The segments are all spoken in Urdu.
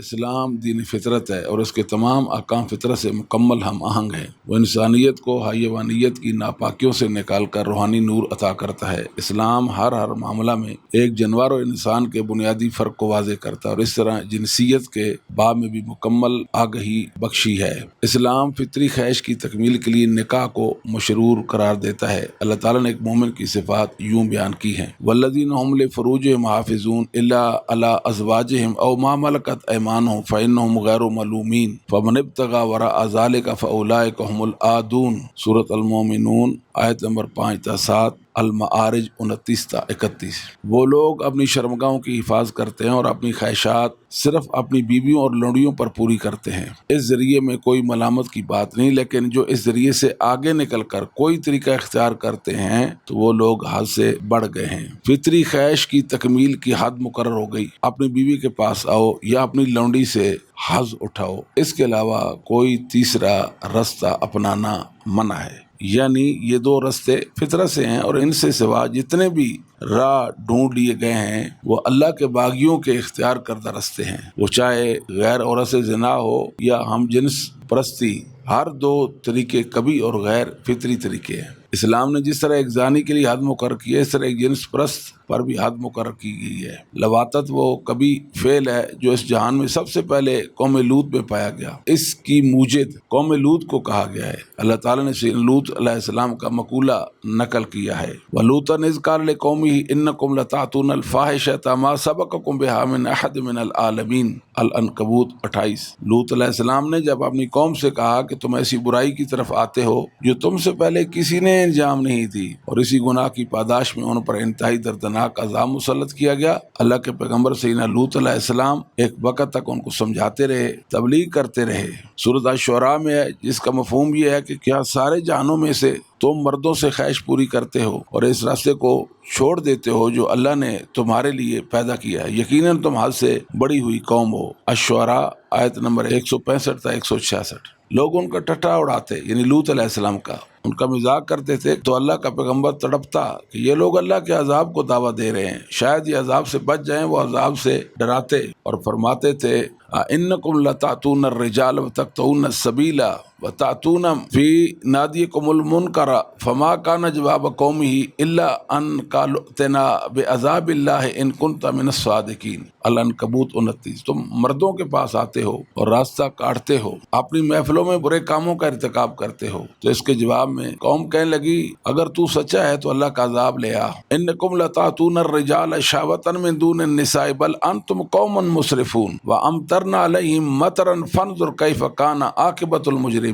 اسلام دین فطرت ہے اور اس کے تمام احکام فطرت سے مکمل ہم آہنگ ہیں۔ وہ انسانیت کو حیوانیت کی ناپاکیوں سے نکال کر روحانی نور عطا کرتا ہے۔ اسلام ہر معاملہ میں ایک جانور اور انسان کے بنیادی فرق کو واضح کرتا ہے اور اس طرح جنسیت کے باب میں بھی مکمل آگہی بخشی ہے۔ اسلام فطری خواہش کی تکمیل کے لیے نکاح کو مشروع قرار دیتا ہے۔ اللہ تعالیٰ نے ایک مومن کی صفات یوں بیان کی ہیں، والذین هم لفروجهم حافظون الا علی ازواجهم او ما ملکت ایمانهم فانهم غیر ملومین فمن ابتغى وراء ذلك فاولئک هم العادون۔ سورۃ المومنون آیت نمبر 5 تا 7، المعارج 29 تا 31۔ وہ لوگ اپنی شرمگاہوں کی حفاظت کرتے ہیں اور اپنی خواہشات صرف اپنی بیویوں اور لونڈیوں پر پوری کرتے ہیں۔ اس ذریعے میں کوئی ملامت کی بات نہیں، لیکن جو اس ذریعے سے آگے نکل کر کوئی طریقہ اختیار کرتے ہیں تو وہ لوگ حد سے بڑھ گئے ہیں۔ فطری خواہش کی تکمیل کی حد مقرر ہو گئی، اپنی بیوی کے پاس آؤ یا اپنی لونڈی سے حظ اٹھاؤ، اس کے علاوہ کوئی تیسرا رستہ اپنانا منع ہے۔ یعنی یہ دو رستے فطرت سے ہیں اور ان سے سوا جتنے بھی راہ ڈھونڈ لیے گئے ہیں وہ اللہ کے باغیوں کے اختیار کردہ رستے ہیں، وہ چاہے غیر عورت سے زنا ہو یا ہم جنس پرستی، ہر دو طریقے کبھی اور غیر فطری طریقے ہیں۔ اسلام نے جس طرح ایک زانی کے لیے حد مقرر کی ہے، اس طرح ایک جنس پرست پر بھی حد مقرر کی گئی ہے۔ لواطت وہ کبھی فعل ہے جو اس جہان میں سب سے پہلے قوم لوط میں پایا گیا، اس کی موجد قوم لوط کو کہا گیا ہے۔ اللہ تعالیٰ نے سیدنا لوط علیہ السلام کا مقولہ نقل کیا ہے، وَلُوطًا إِذْ قَالَ لِقَوْمِهِ إِنَّكُمْ لَتَأْتُونَ الْفَاحِشَةَ مَا سَبَقَكُمْ بِهَا مِنْ أَحَدٍ مِنَ الْعَالَمِينَ، العنکبوت 28۔ لوط علیہ السلام نے جب اپنی قوم سے کہا کہ تم ایسی برائی کی طرف آتے ہو جو تم سے پہلے کسی نے انجام نہیں دی، اور اسی گناہ کی پاداش میں ان پر انتہائی دردناک عذاب مسلط کیا گیا، اللہ کے پیغمبر سیدنا لوط علیہ السلام ایک وقت تک ان کو سمجھاتے رہے، تبلیغ کرتے رہے۔ سورۃ الشعراء میں ہے، جس کا مفہوم یہ ہے کہ کیا سارے جہانوں میں سے تم مردوں سے خواہش پوری کرتے ہو اور اس راستے کو چھوڑ دیتے ہو جو اللہ نے تمہارے لیے پیدا کیا ہے، یقیناً تم حد سے بڑی ہوئی قوم ہو۔ الشعراء آیت نمبر 165 تا 166۔ لوگ ان کا ٹٹا اڑاتے، یعنی لوط علیہ السلام کا، ان کا مذاق کرتے تھے تو اللہ کا پیغمبر تڑپتا کہ یہ لوگ اللہ کے عذاب کو دعویٰ دے رہے ہیں، شاید یہ عذاب سے بچ جائیں۔ وہ عذاب سے ڈراتے اور فرماتے تھے، اِنَّكُمْ لَتَأْتُونَ الرِّجَالَ وَتَقْطَعُونَ السَّبِيلَ وَتَأْتُونَ فِي نَادِيكُمُ الْمُنكَرَ فَمَا كَانَ جَوَابَ قَوْمِهِ إِلَّا أَن قَالُوا ائْتِنَا بِعَذَابِ اللَّهِ إِن كُنتَ مِنَ الصَّادِقِينَ، العنکبوت 29۔ تم مردوں کے پاس آتے ہو اور راستہ کاٹتے ہو، اپنی محفلوں میں برے کاموں کا ارتکاب کرتے ہو، تو اس کے جواب میں قوم کہنے لگی، اگر تو سچا ہے تو اللہ کا عذاب لے آ۔ إِنَّكُمْ لَتَأْتُونَ الرِّجَالَ شَهْوَةً مِن دُونِ النِّسَاءِ بَلْ أَنْتُمْ قَوْمٌ مُسْرِفُونَ وَأَمْطَرْنَا عَلَيْهِمْ مَطَرًا فَانظُرْ كَيْفَ كَانَ عَاقِبَةُ الْمُجْرِمِينَ۔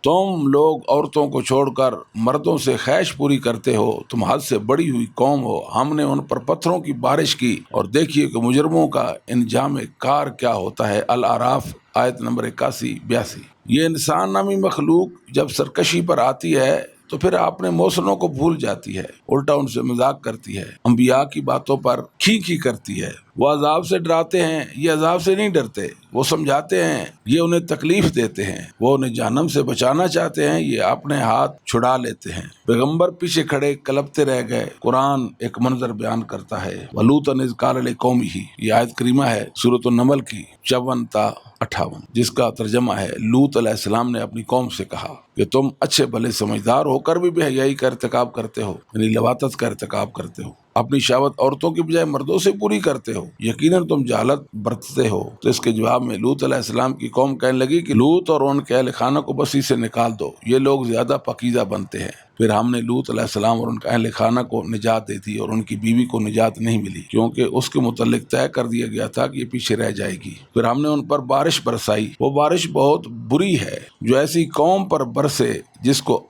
تم لوگ عورتوں کو چھوڑ کر مردوں سے خواہش پوری کرتے ہو، تم حد سے بڑی ہوئی قوم ہو، ہم نے ان پر پتھروں کی بارش کی اور دیکھیے کہ مجرموں کا انجام کار کیا ہوتا ہے۔ الاعراف آیت نمبر 81-82۔ یہ انسان نامی مخلوق جب سرکشی پر آتی ہے تو پھر اپنے موصلوں کو بھول جاتی ہے، الٹا ان سے مذاق کرتی ہے، انبیاء کی باتوں پر کھی کرتی ہے۔ وہ عذاب سے ڈراتے ہیں، یہ عذاب سے نہیں ڈرتے، وہ سمجھاتے ہیں، یہ انہیں تکلیف دیتے ہیں، وہ انہیں جہنم سے بچانا چاہتے ہیں، یہ اپنے ہاتھ چھڑا لیتے ہیں۔ پیغمبر پیچھے کھڑے کلپتے رہ گئے۔ قرآن ایک منظر بیان کرتا ہے، وَلُوطًا إِذْ قَالَ لِقَوْمِهِ، یہ آیت کریمہ ہے سورۃ النمل کی 54 تا 58، جس کا ترجمہ ہے، لوط علیہ السلام نے اپنی قوم سے کہا کہ تم اچھے بھلے سمجھدار ہو کر بھی بے حیائی کا ارتکاب کرتے ہو، یعنی لواطت کا ارتکاب کرتے ہو، اپنی شہوت عورتوں کی بجائے مردوں سے پوری کرتے ہو، یقیناً تم جہالت برتتے ہو۔ تو اس کے جواب میں لوط علیہ السلام کی قوم کہنے لگی کہ لوط اور ان کے اہل خانہ کو بستی سے نکال دو، یہ لوگ زیادہ پاکیزہ بنتے ہیں۔ پھر ہم نے لوط علیہ السلام اور ان کے اہل خانہ کو نجات دے دی اور ان کی بیوی کو نجات نہیں ملی، کیونکہ اس کے متعلق طے کر دیا گیا تھا کہ یہ پیچھے رہ جائے گی۔ پھر ہم نے ان پر بارش برسائی، وہ بارش بہت بری ہے جو ایسی قوم پر برسے جس کو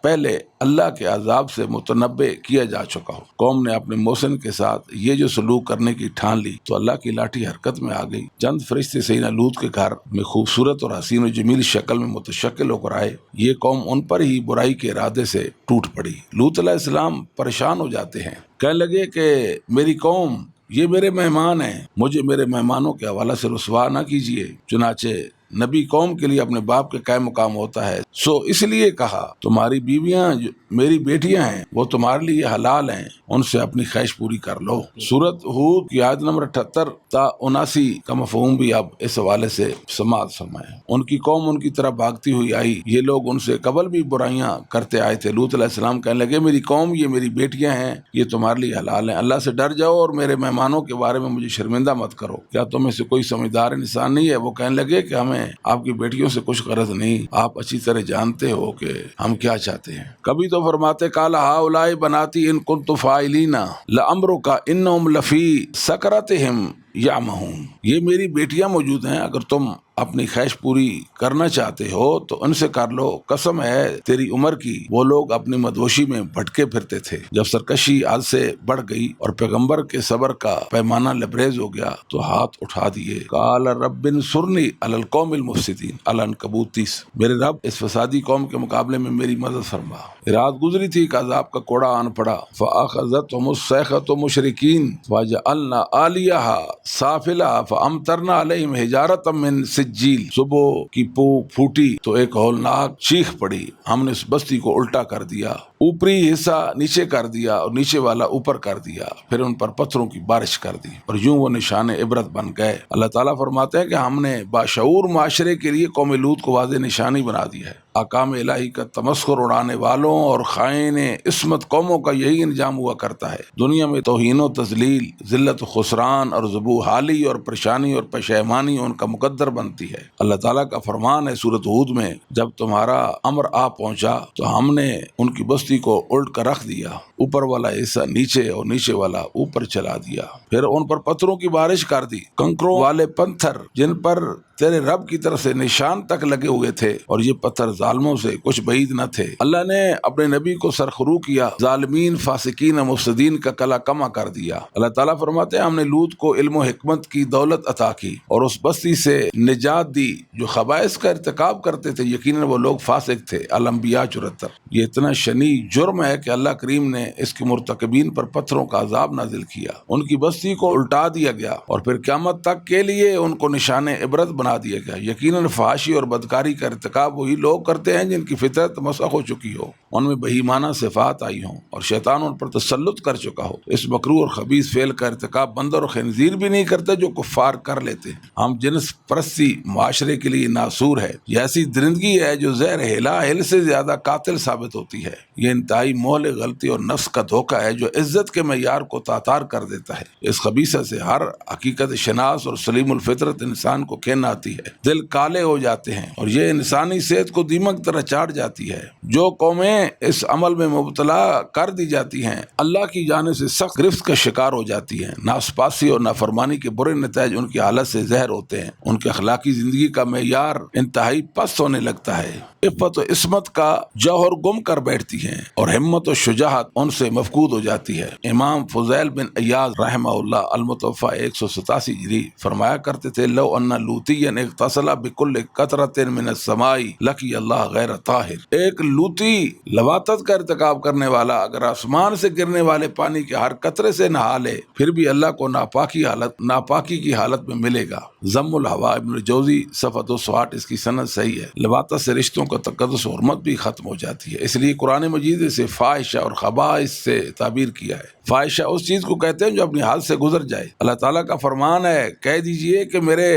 پہلے اللہ کے عذاب سے متنبع کیا جا چکا ہو۔ قوم نے اپنے محسن کے ساتھ یہ جو سلوک کرنے کی ٹھان لی تو اللہ کی لاٹھی حرکت میں آ گئی۔ چند فرشتے سیدنا لوط کے گھر میں خوبصورت اور حسین و جمیل شکل میں متشکل ہو کر آئے، یہ قوم ان پر ہی برائی کے ارادے سے ٹوٹ پڑی۔ لوط علیہ السلام پریشان ہو جاتے ہیں، کہنے لگے کہ میری قوم، یہ میرے مہمان ہیں، مجھے میرے مہمانوں کے حوالہ سے رسوا نہ کیجیے۔ چنانچہ نبی قوم کے لیے اپنے باپ کے قائم مقام ہوتا ہے۔ سو اس لیے کہا تمہاری بیویاں جو میری بیٹیاں ہیں وہ تمہارے لیے حلال ہیں، ان سے اپنی خواہش پوری کر لو۔ سورت ہود کی آیت نمبر 78 تا 79 کا مفہوم بھی اب اس حوالے سے سماعت فرمائیں۔ ان کی قوم ان کی طرف بھاگتی ہوئی آئی، یہ لوگ ان سے قبل بھی برائیاں کرتے آئے تھے۔ لوط علیہ السلام کہنے لگے میری قوم یہ میری بیٹیاں ہیں، یہ تمہارے لیے حلال ہیں، اللہ سے ڈر جاؤ اور میرے مہمانوں کے بارے میں مجھے شرمندہ مت کرو۔ کیا تم میں سے کوئی سمجھدار انسان نہیں ہے؟ وہ کہنے لگے کہ ہمیں آپ کی بیٹیوں سے کچھ غرض نہیں، آپ اچھی طرح جانتے ہو کہ ہم کیا چاہتے ہیں۔ کبھی تو فرماتے قال ہؤلاء بناتی ان کنتم فاعلین لعمرک انہم لفی سکرتہم یعمہون، یہ میری بیٹیاں موجود ہیں، اگر تم اپنی خواہش پوری کرنا چاہتے ہو تو ان سے کر لو، قسم ہے تیری عمر کی وہ لوگ اپنی مدوشی میں بھٹکے پھرتے تھے۔ جب سرکشی حد سے بڑھ گئی اور پیغمبر کے صبر کا پیمانہ لبریز ہو گیا تو ہاتھ اٹھا دیے۔ قال رب انصرنی علی القوم المفسدین، العنکبوت 30، میرے رب اس فسادی قوم کے مقابلے میں میری مدد فرما۔ رات گزری تھی کہ عذاب کا کوڑا آن پڑا، فاخذتهم الصیحة مشرکین وجعلنا عالیہا سافلہا فامطرنا علیہم حجارۃ من سجیل، صبح کی پھوٹی تو ایک ہولناک چیخ پڑی، ہم نے اس بستی کو الٹا کر دیا، اوپری حصہ نیچے کر دیا اور نیچے والا اوپر کر دیا، پھر ان پر پتھروں کی بارش کر دی اور یوں وہ نشان عبرت بن گئے۔ اللہ تعالیٰ فرماتے ہیں کہ ہم نے باشعور معاشرے کے لیے قوم لوط کو واضح نشانی بنا دی ہے۔ احکام الہی کا تمسخر اڑانے والوں اور خائن عصمت قوموں کا یہی انجام ہوا کرتا ہے، دنیا میں توہین و تذلیل، ذلت و خسران اور ذبو حالی اور پریشانی اور پشیمانی ان کا مقدر بنتی ہے۔ اللہ تعالیٰ کا فرمان ہے سورۃ ہود میں، جب تمہارا امر آ پہنچا تو ہم نے ان کی بستی کو الٹ کر رکھ دیا، اوپر والا حصہ نیچے اور نیچے والا اوپر چلا دیا، پھر ان پر پتھروں کی بارش کر دی، کنکروں والے پتھر جن پر تیرے رب کی طرف سے نشان تک لگے ہوئے تھے، اور یہ پتھر ظالموں سے کچھ بعید نہ تھے۔ اللہ نے اپنے نبی کو سرخرو کیا، ظالمین، فاسقین، مفسدین کا کلا کما کر دیا۔ اللہ تعالیٰ فرماتے ہیں ہم نے لوط کو علم و حکمت کی دولت عطا کی اور اس بستی سے نجات دی جو خبائث کا ارتکاب کرتے تھے، یقیناً وہ لوگ فاسق تھے۔ الانبیاء 74۔ یہ اتنا شنیع جرم ہے کہ اللہ کریم نے اس کے مرتکبین پر پتھروں کا عذاب نازل کیا، ان کی بستی کو الٹا دیا گیا اور پھر قیامت تک کے لیے ان کو نشان عبرت بنا دیا گیا۔ یقیناً فحاشی اور بدکاری کا ارتکاب وہی لوگ کرتے ہیں جن کی فطرت مسخ ہو چکی ہو، ان میں بہیمانہ صفات آئی ہوں اور شیطان ان پر تسلط کر چکا ہو۔ اس مکروہ اور خبیث فعل کا ارتکاب بندر اور خنزیر بھی نہیں کرتے جو کفار کر لیتے ہیں۔ ہم جنس پرستی معاشرے کے لیے ناسور ہے، یہ ایسی درندگی ہے جو زہر ہلا ہل سے زیادہ قاتل ثابت ہوتی ہے۔ یہ انتہائی مہلک غلطی اور نفس کا دھوکہ ہے جو عزت کے معیار کو تاتار کر دیتا ہے۔ اس خبیثہ سے ہر حقیقت شناس اور سلیم الفطرت انسان کو کھین آتی ہے، دل کالے ہو جاتے ہیں اور یہ انسانی صحت کو دیمک طرح چاٹ جاتی ہے۔ جو قومیں اس عمل میں مبتلا کر دی جاتی ہیں اللہ کی جانب سے سخت گرفت کا شکار ہو جاتی ہیں۔ ناسپاسی اور نافرمانی کے برے نتائج ان کی حالت سے زہر ہوتے ہیں، ان کے اخلاقی زندگی کا معیار انتہائی پست ہونے لگتا ہے، عفت و عصمت کا جوہر گم کر بیٹھتی ہیں اور ہمت و شجاعت ان سے مفقود ہو جاتی ہے۔ امام فضیل بن ایاز رحمہ اللہ المتوفی 187 ہجری فرمایا کرتے تھے لو ان لوطیا اغتسل بکل قطرۃ من السماء لقی اللہ غیر طاہر، ایک لوطی لواطت کا ارتکاب کرنے والا اگر آسمان سے گرنے والے پانی کے ہر قطرے سے نہا لے پھر بھی اللہ کو ناپاکی کی حالت میں ملے گا۔ ضم الہوا ابن جوزی صفحہ 208، اس کی سند صحیح ہے۔ لواطت سے رشتوں کا تقدس و حرمت بھی ختم ہو جاتی ہے، اس لیے قرآن مجید اسے فاحشہ اور خبائث سے تعبیر کیا ہے۔ فاحشہ اس چیز کو کہتے ہیں جو اپنی حد سے گزر جائے۔ اللہ تعالیٰ کا فرمان ہے کہہ دیجئے کہ میرے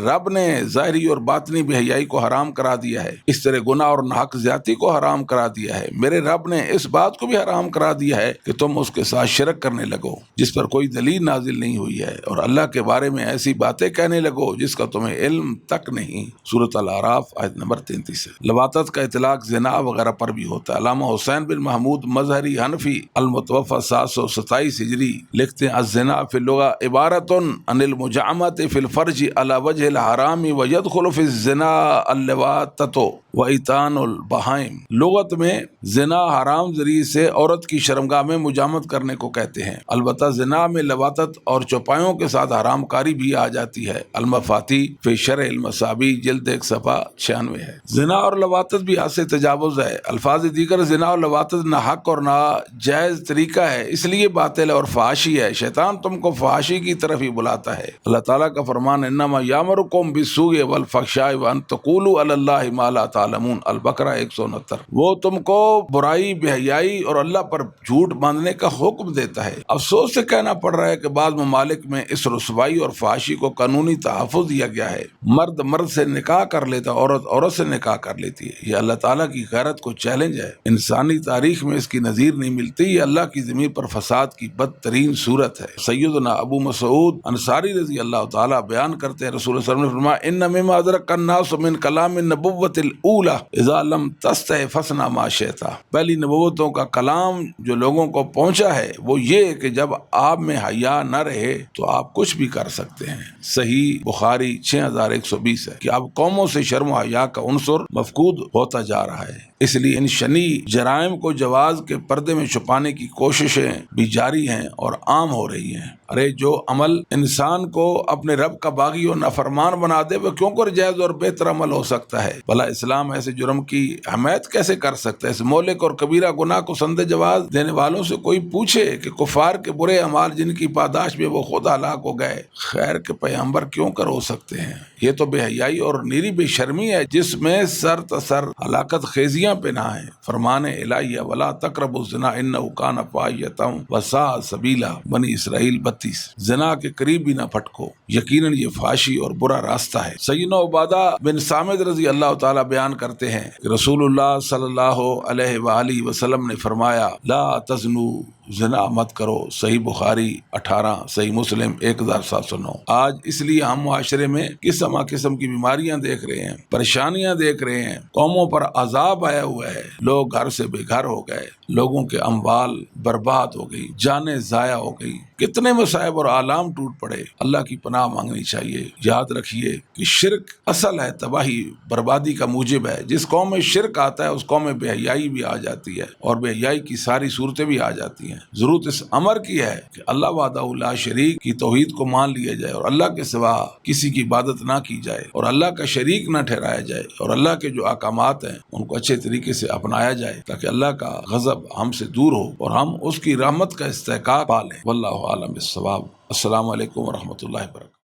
رب نے ظاہری اور باطنی بے حیائی کو حرام کرا دیا ہے، اس طرح گناہ اور ناحق زیادتی کو حرام کرا دیا ہے۔ میرے رب نے اس بات کو بھی حرام کرا دیا ہے کہ تم اس کے ساتھ شرک کرنے لگو جس پر کوئی دلیل نازل نہیں ہوئی ہے، اور اللہ کے بارے میں ایسی باتیں کہنے لگو جس کا تمہیں علم تک نہیں۔ سورۃ الاعراف آیت نمبر 33 ہے۔ لواطت کا اطلاق زنا وغیرہ پر بھی ہوتا ہے۔ علامہ حسین بن محمود مظہری حنفی المتوفی 727 ہجری لکھتے ہیں الزنا فی اللغہ عبارت عن المجامعۃ فی الفرج علی وجہ الحرام ویدخل فی الزنا اللواطۃ وایتان البہائم، لغت میں زنا حرام ذریعے سے عورت کی شرمگاہ میں مجامت کرنے کو کہتے ہیں۔ البتہ زنا میں لواطت اور چوپایوں کے ساتھ حرام کاری بھی آ جاتی ہے۔ المفاتی فی شرح المصابی جلد 1 صفحہ 96 ہے۔ زنا اور لواطت بھی حد سے تجاوز ہے۔ الفاظ دیگر زنا اور لواطت نہ حق اور نہ جائز طریقہ ہے، اس لیے باطل اور فحاشی ہے۔ شیطان تم کو فحاشی کی طرف ہی بلاتا ہے۔ اللہ تعالیٰ کا فرمان انما یامرکم بالسوء والفحشاء وان تقولوا علی اللہ ما لا تعلمون، البقرہ 169۔ وہ تم کو برائی، بے حیائی اور اللہ پر جھوٹ باندھنے کا حکم دیتا ہے۔ افسوس سے کہنا پڑ رہا ہے کہ بعض ممالک میں اس رسوائی اور فحاشی کو قانونی تحفظ دیا گیا ہے۔ مرد مرد سے نکاح کر لیتا، عورت عورت سے نکاح کر لیتی ہے۔ یہ اللہ تعالیٰ کی غیرت کو چیلنج ہے۔ انسانی تاریخ میں اس کی نظیر نہیں ملتی۔ یہ اللہ کی زمین پر فساد کی بدترین صورت ہے۔ سیدنا ابو مسعود انصاری رضی اللہ تعالیٰ بیان کرتے ہیں، رسول اللہ صلی اللہ علیہ وسلم نے فرمایا ان مما ادرک الناس من کلام النبوۃ الاولی اذا لم تستحی فاصنع ما شئت۔ پہلی نبوتوں کا کلام جو لوگوں کو پہنچا ہے وہ یہ کہ جب آپ میں حیا نہ رہے تو آپ کچھ بھی کر سکتے ہیں۔ صحیح بخاری 6120 ہے کہ اب قوموں سے شرم و حیا کا عنصر مفقود ہوتا جا رہا ہے، اس لیے ان شنی جرائم کو جواز کے پردے میں چھپانے کی کوششیں بھی جاری ہیں اور عام ہو رہی ہیں۔ ارے جو عمل انسان کو اپنے رب کا باغی اور نافرمان بنا دے وہ کیوں کر جائز اور بہتر عمل ہو سکتا ہے؟ بھلا اسلام ایسے جرم کی حمایت کیسے کر سکتا ہے؟ اس مولک اور کبیرہ گناہ کو سند جواز دینے والوں سے کوئی پوچھے کہ کفار کے برے اعمال جن کی پاداش میں وہ خود ہلاک ہو گئے خیر کے پیغمبر کیوں کر ہو سکتے ہیں؟ یہ تو بے حیائی اور نیری بے شرمی ہے جس میں سر تسر ہلاکت خیزیاں پنہا ہیں۔ فرمان الہی ولا تقربوا الزنا انہ کان فاحشۃ وساء سبیلا، بنی اسرائیل 32۔ زنا کے قریب بھی نہ پھٹکو، یقیناً یہ فحاشی اور برا راستہ ہے۔ سیدنا عبادہ بن صامت رضی اللہ تعالیٰ بیان کرتے ہیں کہ رسول اللہ صلی اللہ علیہ وآلہ وسلم نے فرمایا لا تزنوا، زنا مت کرو۔ صحیح بخاری 18، صحیح مسلم 1709۔ آج اس لیے ہم معاشرے میں قسم کی بیماریاں دیکھ رہے ہیں، پریشانیاں دیکھ رہے ہیں، قوموں پر عذاب آیا ہوا ہے، لوگ گھر سے بے گھر ہو گئے، لوگوں کے اموال برباد ہو گئی، جانیں ضائع ہو گئی، کتنے مصائب اور آلام ٹوٹ پڑے۔ اللہ کی پناہ مانگنی چاہیے۔ یاد رکھیے کہ شرک اصل ہے، تباہی بربادی کا موجب ہے۔ جس قوم میں شرک آتا ہے اس قوم میں بے حیائی بھی آ جاتی ہے اور بے حیائی کی ساری صورتیں بھی آ جاتی ہیں۔ ضرورت اس امر کی ہے کہ اللہ وحدہ لا شریک کی توحید کو مان لیا جائے اور اللہ کے سوا کسی کی عبادت نہ کی جائے اور اللہ کا شریک نہ ٹھہرایا جائے اور اللہ کے جو احکامات ہیں ان کو اچھے طریقے سے اپنایا جائے تاکہ اللہ کا غضب ہم سے دور ہو اور ہم اس کی رحمت کا استحقاق پا لیں۔ واللہ عالم بالصواب۔ السلام علیکم ورحمۃ اللہ وبرکاتہ۔